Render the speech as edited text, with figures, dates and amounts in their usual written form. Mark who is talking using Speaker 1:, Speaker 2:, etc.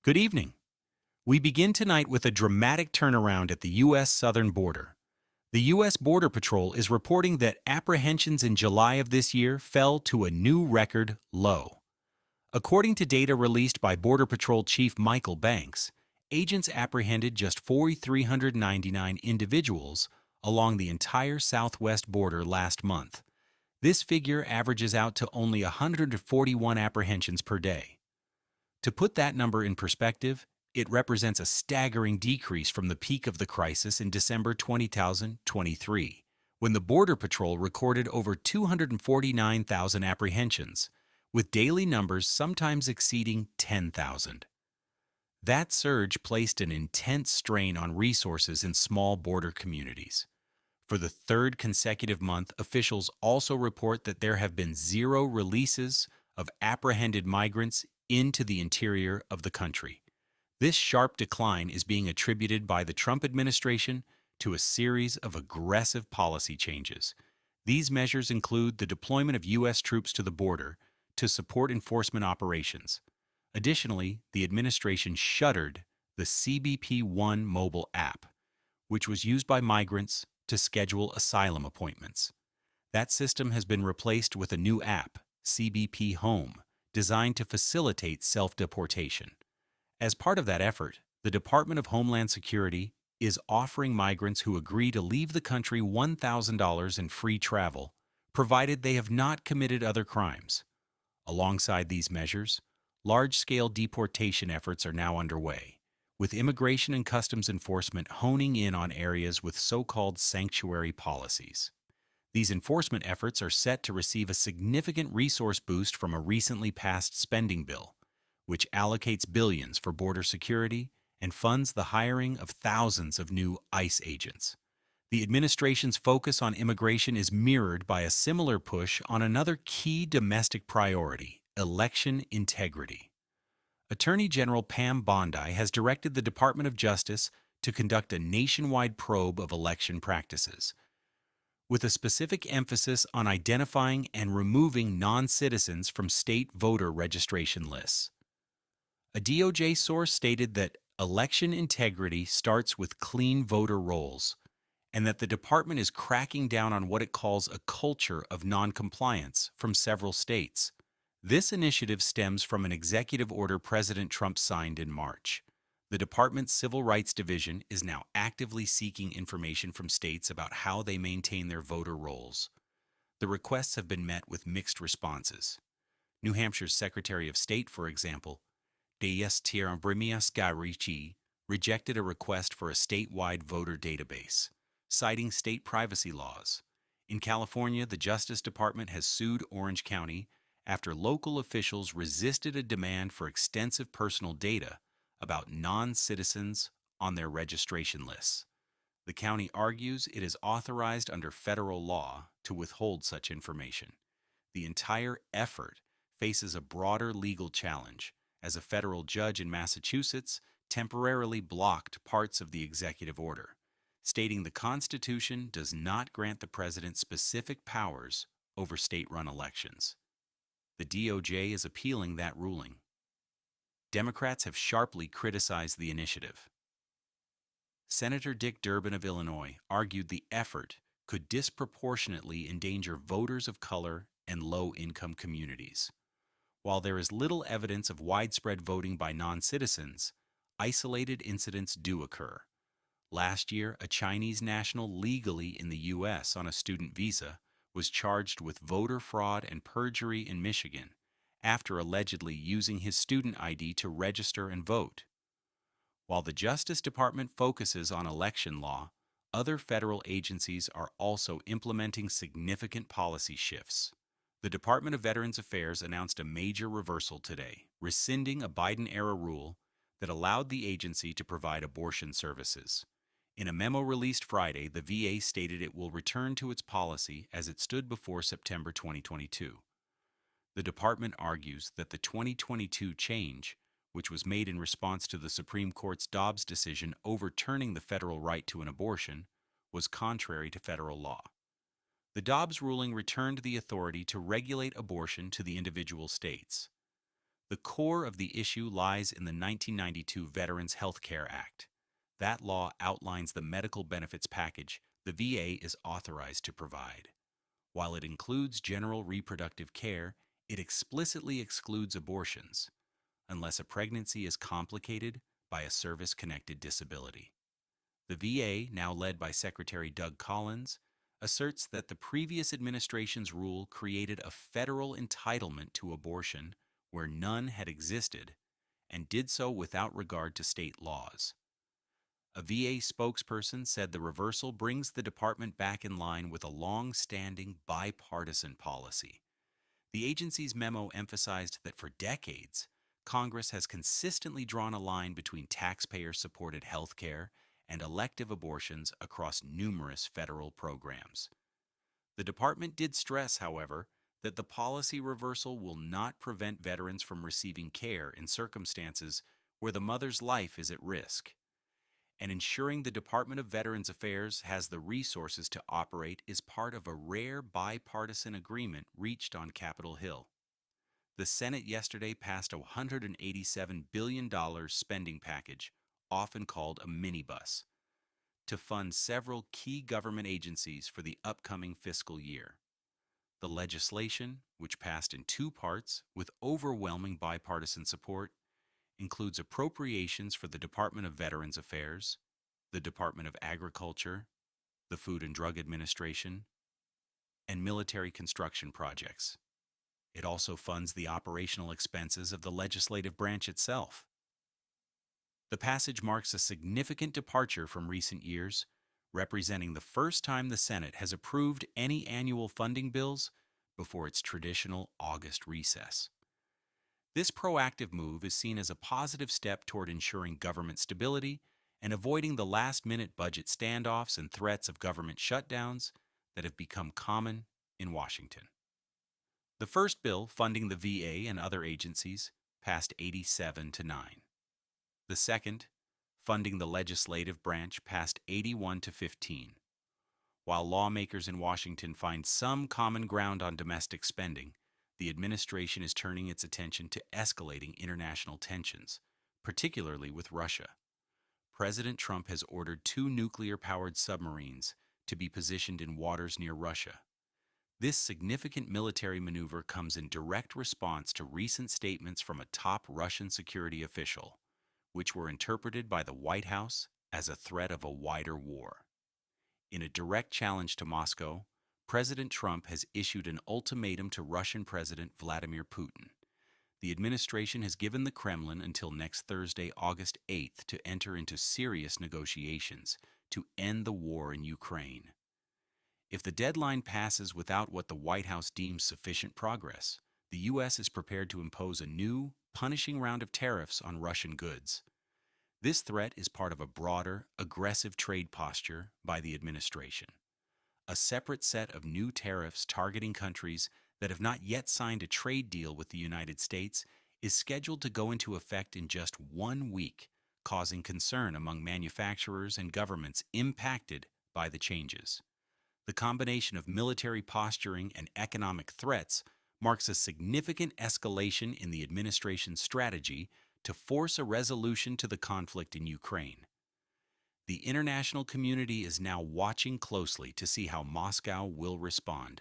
Speaker 1: Good evening. We begin tonight with a dramatic turnaround at the U.S. southern border. The U.S. Border Patrol is reporting that apprehensions in July of this year fell to a new record low. According to data released by Border Patrol Chief Michael Banks, agents apprehended just 4,399 individuals along the entire southwest border last month. This figure averages out to only 141 apprehensions per day. To put that number in perspective, it represents a staggering decrease from the peak of the crisis in December 2023, when the Border Patrol recorded over 249,000 apprehensions, with daily numbers sometimes exceeding 10,000. That surge placed an intense strain on resources in small border communities. For the third consecutive month, officials also report that there have been zero releases of apprehended migrants into the interior of the country. This sharp decline is being attributed by the Trump administration to a series of aggressive policy changes. These measures include the deployment of U.S. troops to the border to support enforcement operations. Additionally, the administration shuttered the CBP One mobile app, which was used by migrants to schedule asylum appointments. That system has been replaced with a new app, CBP Home, designed to facilitate self-deportation. As part of that effort, the Department of Homeland Security is offering migrants who agree to leave the country $1,000 in free travel, provided they have not committed other crimes. Alongside these measures, large-scale deportation efforts are now underway, with Immigration and Customs Enforcement honing in on areas with so-called sanctuary policies. These enforcement efforts are set to receive a significant resource boost from a recently passed spending bill, which allocates billions for border security and funds the hiring of thousands of new ICE agents. The administration's focus on immigration is mirrored by a similar push on another key domestic priority, election integrity. Attorney General Pam Bondi has directed the Department of Justice to conduct a nationwide probe of election practices, with a specific emphasis on identifying and removing non-citizens from state voter registration lists. A DOJ source stated that election integrity starts with clean voter rolls, and that the department is cracking down on what it calls a culture of noncompliance from several states. This initiative stems from an executive order President Trump signed in March. The department's Civil Rights Division is now actively seeking information from states about how they maintain their voter rolls. The requests have been met with mixed responses. New Hampshire's Secretary of State, for example, Deis Tirambrimia Ricci, rejected a request for a statewide voter database, citing state privacy laws. In California, the Justice Department has sued Orange County after local officials resisted a demand for extensive personal data about non-citizens on their registration lists. The county argues it is authorized under federal law to withhold such information. The entire effort faces a broader legal challenge, as a federal judge in Massachusetts temporarily blocked parts of the executive order, stating the Constitution does not grant the president specific powers over state-run elections. The DOJ is appealing that ruling. Democrats have sharply criticized the initiative. Senator Dick Durbin of Illinois argued the effort could disproportionately endanger voters of color and low-income communities. While there is little evidence of widespread voting by non-citizens, isolated incidents do occur. Last year, a Chinese national legally in the U.S. on a student visa was charged with voter fraud and perjury in Michigan after allegedly using his student ID to register and vote. While the Justice Department focuses on election law, other federal agencies are also implementing significant policy shifts. The Department of Veterans Affairs announced a major reversal today, rescinding a Biden-era rule that allowed the agency to provide abortion services. In a memo released Friday, the VA stated it will return to its policy as it stood before September 2022. The department argues that the 2022 change, which was made in response to the Supreme Court's Dobbs decision overturning the federal right to an abortion, was contrary to federal law. The Dobbs ruling returned the authority to regulate abortion to the individual states. The core of the issue lies in the 1992 Veterans Health Care Act. That law outlines the medical benefits package the VA is authorized to provide. While it includes general reproductive care, it explicitly excludes abortions, unless a pregnancy is complicated by a service-connected disability. The VA, now led by Secretary Doug Collins, asserts that the previous administration's rule created a federal entitlement to abortion where none had existed, and did so without regard to state laws. A VA spokesperson said the reversal brings the department back in line with a long-standing bipartisan policy. The agency's memo emphasized that for decades, Congress has consistently drawn a line between taxpayer-supported health care and elective abortions across numerous federal programs. The department did stress, however, that the policy reversal will not prevent veterans from receiving care in circumstances where the mother's life is at risk. And ensuring the Department of Veterans Affairs has the resources to operate is part of a rare bipartisan agreement reached on Capitol Hill. The Senate yesterday passed a $187 billion spending package, often called a minibus, to fund several key government agencies for the upcoming fiscal year. The legislation, which passed in two parts with overwhelming bipartisan support, includes appropriations for the Department of Veterans Affairs, the Department of Agriculture, the Food and Drug Administration, and military construction projects. It also funds the operational expenses of the legislative branch itself. The passage marks a significant departure from recent years, representing the first time the Senate has approved any annual funding bills before its traditional August recess. This proactive move is seen as a positive step toward ensuring government stability and avoiding the last-minute budget standoffs and threats of government shutdowns that have become common in Washington. The first bill, funding the VA and other agencies, passed 87-9. The second, funding the legislative branch, passed 81-15. While lawmakers in Washington find some common ground on domestic spending, the administration is turning its attention to escalating international tensions, particularly with Russia. President Trump has ordered 2 nuclear-powered submarines to be positioned in waters near Russia. This significant military maneuver comes in direct response to recent statements from a top Russian security official, which were interpreted by the White House as a threat of a wider war. In a direct challenge to Moscow, President Trump has issued an ultimatum to Russian President Vladimir Putin. The administration has given the Kremlin until next Thursday, August 8th, to enter into serious negotiations to end the war in Ukraine. If the deadline passes without what the White House deems sufficient progress, the U.S. is prepared to impose a new, punishing round of tariffs on Russian goods. This threat is part of a broader, aggressive trade posture by the administration. A separate set of new tariffs targeting countries that have not yet signed a trade deal with the United States is scheduled to go into effect in just 1 week, causing concern among manufacturers and governments impacted by the changes. The combination of military posturing and economic threats marks a significant escalation in the administration's strategy to force a resolution to the conflict in Ukraine. The international community is now watching closely to see how Moscow will respond,